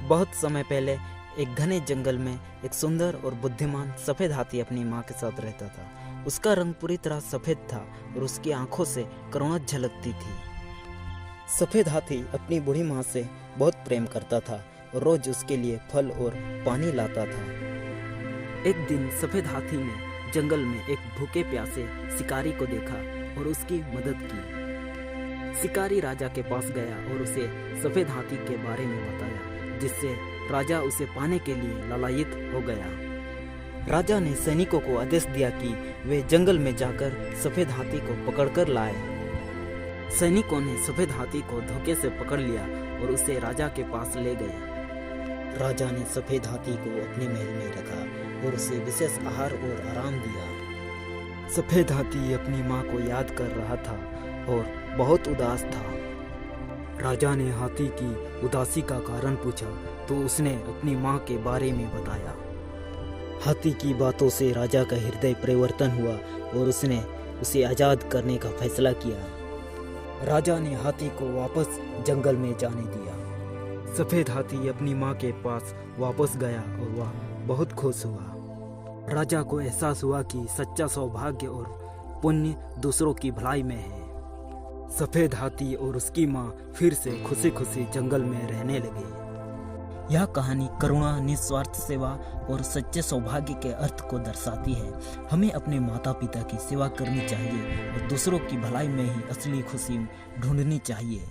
बहुत समय पहले एक घने जंगल में एक सुंदर और बुद्धिमान सफेद हाथी अपनी माँ के साथ रहता था। उसका रंग पूरी तरह सफेद था और उसकी आंखों से करुणा झलकती थी। सफेद हाथी अपनी बूढ़ी माँ से बहुत प्रेम करता था और रोज उसके लिए फल और पानी लाता था। एक दिन सफेद हाथी ने जंगल में एक भूखे प्यासे शिकारी को देखा और उसकी मदद की। शिकारी राजा के पास गया और उसे सफेद हाथी के बारे में बताया, जिससे राजा उसे पाने के लिए लालायित हो गया। राजा ने सैनिकों को आदेश दिया कि वे जंगल में जाकर सफेद हाथी को पकड़कर लाए। सैनिकों ने सफेद हाथी को धोखे से पकड़ लिया और उसे राजा के पास ले गए। राजा ने सफेद हाथी को अपने महल में रखा और उसे विशेष आहार और आराम दिया। सफेद हाथी अपनी माँ को याद कर रहा था और बहुत उदास था। राजा ने हाथी की उदासी का कारण पूछा तो उसने अपनी माँ के बारे में बताया। हाथी की बातों से राजा का हृदय परिवर्तन हुआ और उसने उसे आजाद करने का फैसला किया। राजा ने हाथी को वापस जंगल में जाने दिया। सफेद हाथी अपनी माँ के पास वापस गया और वह बहुत खुश हुआ। राजा को एहसास हुआ कि सच्चा सौभाग्य और पुण्य दूसरों की भलाई में है। सफेद हाथी और उसकी माँ फिर से खुशी खुशी जंगल में रहने लगे। यह कहानी करुणा, निस्वार्थ सेवा और सच्चे सौभाग्य के अर्थ को दर्शाती है। हमें अपने माता पिता की सेवा करनी चाहिए और दूसरों की भलाई में ही असली खुशी ढूंढनी चाहिए।